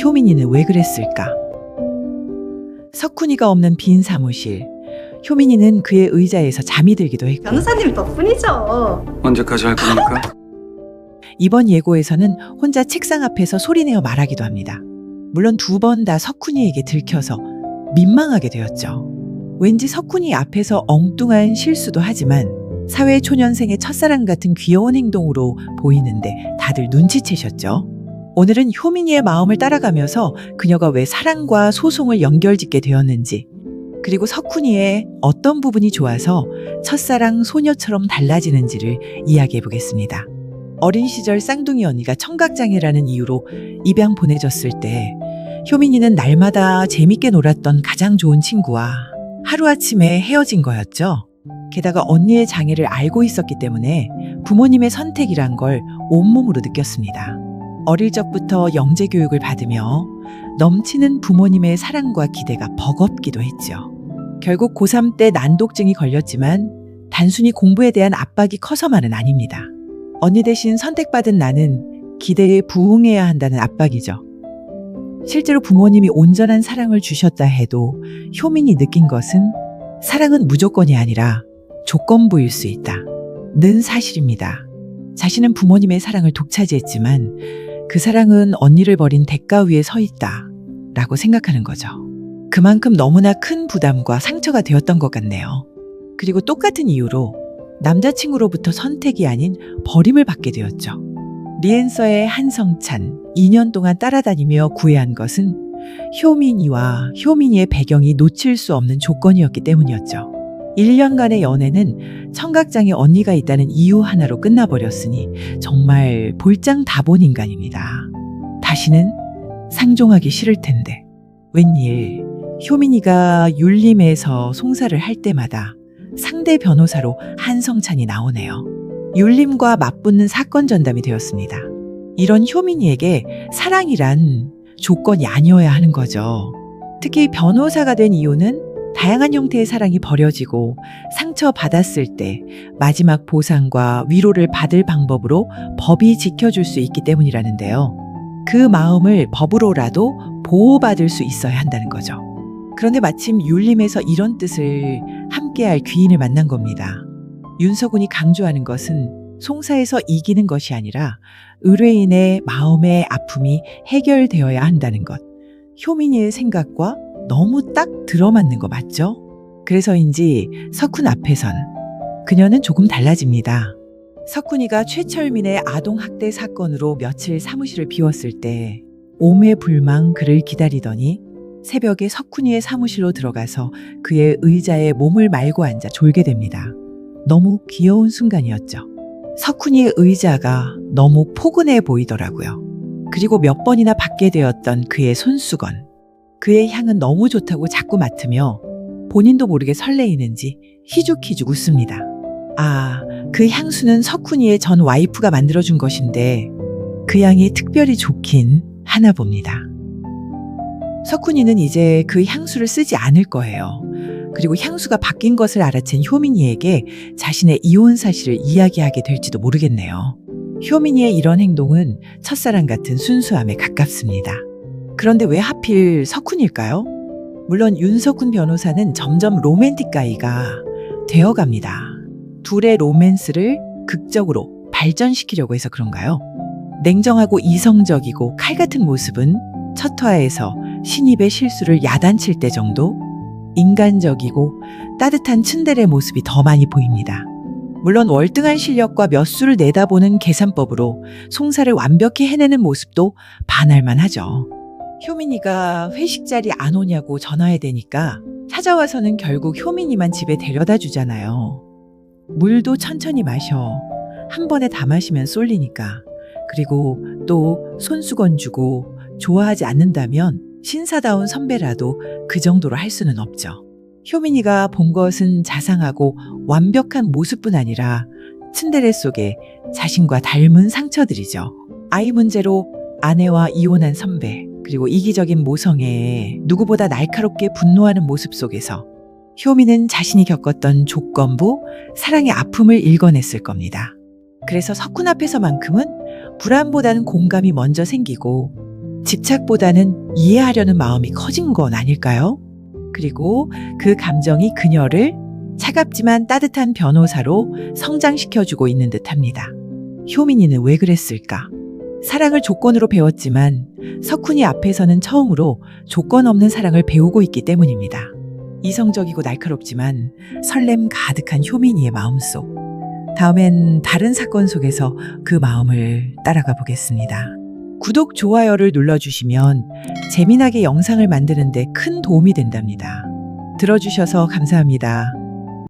효민이는 왜 그랬을까? 석훈이가 없는 빈 사무실. 효민이는 그의 의자에서 잠이 들기도 했고, 변호사님 덕분이죠. 언제까지 할 겁니까? 이번 예고에서는 혼자 책상 앞에서 소리내어 말하기도 합니다. 물론 2번 다 석훈이에게 들켜서 민망하게 되었죠. 왠지 석훈이 앞에서 엉뚱한 실수도 하지만 사회초년생의 첫사랑 같은 귀여운 행동으로 보이는데 다들 눈치채셨죠. 오늘은 효민이의 마음을 따라가면서 그녀가 왜 사랑과 소송을 연결짓게 되었는지, 그리고 석훈이의 어떤 부분이 좋아서 첫사랑 소녀처럼 달라지는지를 이야기해 보겠습니다. 어린 시절 쌍둥이 언니가 청각장애라는 이유로 입양 보내졌을 때 효민이는 날마다 재밌게 놀았던 가장 좋은 친구와 하루아침에 헤어진 거였죠. 게다가 언니의 장애를 알고 있었기 때문에 부모님의 선택이란 걸 온몸으로 느꼈습니다. 어릴 적부터 영재 교육을 받으며 넘치는 부모님의 사랑과 기대가 버겁기도 했죠. 결국 고3 때 난독증이 걸렸지만 단순히 공부에 대한 압박이 커서만은 아닙니다. 언니 대신 선택받은 나는 기대에 부응해야 한다는 압박이죠. 실제로 부모님이 온전한 사랑을 주셨다 해도 효민이 느낀 것은 사랑은 무조건이 아니라 조건부일 수 있다 는 사실입니다. 자신은 부모님의 사랑을 독차지했지만 그 사랑은 언니를 버린 대가 위에 서 있다 라고 생각하는 거죠. 그만큼 너무나 큰 부담과 상처가 되었던 것 같네요. 그리고 똑같은 이유로 남자친구로부터 선택이 아닌 버림을 받게 되었죠. 리앤서의 한성찬, 2년 동안 따라다니며 구애한 것은 효민이와 효민이의 배경이 놓칠 수 없는 조건이었기 때문이었죠. 1년간의 연애는 청각장애 언니가 있다는 이유 하나로 끝나버렸으니 정말 볼장 다본 인간입니다. 다시는 상종하기 싫을 텐데. 웬일 효민이가 율림에서 송사를 할 때마다 상대 변호사로 한성찬이 나오네요. 율림과 맞붙는 사건 전담이 되었습니다. 이런 효민이에게 사랑이란 조건이 아니어야 하는 거죠. 특히 변호사가 된 이유는 다양한 형태의 사랑이 버려지고 상처받았을 때 마지막 보상과 위로를 받을 방법으로 법이 지켜줄 수 있기 때문이라는데요. 그 마음을 법으로라도 보호받을 수 있어야 한다는 거죠. 그런데 마침 율림에서 이런 뜻을 함께할 귀인을 만난 겁니다. 윤서군이 강조하는 것은 송사에서 이기는 것이 아니라 의뢰인의 마음의 아픔이 해결되어야 한다는 것. 효민이의 생각과 너무 딱 들어맞는 거 맞죠? 그래서인지 석훈 앞에선 그녀는 조금 달라집니다. 석훈이가 최철민의 아동학대 사건으로 며칠 사무실을 비웠을 때 오매불망 그를 기다리더니 새벽에 석훈이의 사무실로 들어가서 그의 의자에 몸을 말고 앉아 졸게 됩니다. 너무 귀여운 순간이었죠. 석훈이의 의자가 너무 포근해 보이더라고요. 그리고 몇 번이나 받게 되었던 그의 손수건. 그의 향은 너무 좋다고 자꾸 맡으며 본인도 모르게 설레이는지 희죽희죽 웃습니다. 아, 그 향수는 석훈이의 전 와이프가 만들어준 것인데 그 향이 특별히 좋긴 하나 봅니다. 석훈이는 이제 그 향수를 쓰지 않을 거예요. 그리고 향수가 바뀐 것을 알아챈 효민이에게 자신의 이혼 사실을 이야기하게 될지도 모르겠네요. 효민이의 이런 행동은 첫사랑 같은 순수함에 가깝습니다. 그런데 왜 하필 석훈일까요? 물론 윤석훈 변호사는 점점 로맨틱 가이가 되어갑니다. 둘의 로맨스를 극적으로 발전시키려고 해서 그런가요? 냉정하고 이성적이고 칼 같은 모습은 첫 화에서 신입의 실수를 야단칠 때 정도, 인간적이고 따뜻한 츤데레 모습이 더 많이 보입니다. 물론 월등한 실력과 몇 수를 내다보는 계산법으로 송사를 완벽히 해내는 모습도 반할만 하죠. 효민이가 회식 자리 안 오냐고 전화해대니까 찾아와서는 결국 효민이만 집에 데려다 주잖아요. 물도 천천히 마셔. 한 번에 다 마시면 쏠리니까. 그리고 또 손수건 주고 좋아하지 않는다면 신사다운 선배라도 그 정도로 할 수는 없죠. 효민이가 본 것은 자상하고 완벽한 모습뿐 아니라 츤데레 속에 자신과 닮은 상처들이죠. 아이 문제로 아내와 이혼한 선배, 그리고 이기적인 모성애에 누구보다 날카롭게 분노하는 모습 속에서 효민은 자신이 겪었던 조건부, 사랑의 아픔을 읽어냈을 겁니다. 그래서 석훈 앞에서만큼은 불안보다는 공감이 먼저 생기고 집착보다는 이해하려는 마음이 커진 건 아닐까요? 그리고 그 감정이 그녀를 차갑지만 따뜻한 변호사로 성장시켜주고 있는 듯합니다. 효민이는 왜 그랬을까? 사랑을 조건으로 배웠지만 석훈이 앞에서는 처음으로 조건 없는 사랑을 배우고 있기 때문입니다. 이성적이고 날카롭지만 설렘 가득한 효민이의 마음속. 다음엔 다른 사건 속에서 그 마음을 따라가 보겠습니다. 구독, 좋아요를 눌러주시면 재미나게 영상을 만드는데 큰 도움이 된답니다. 들어주셔서 감사합니다.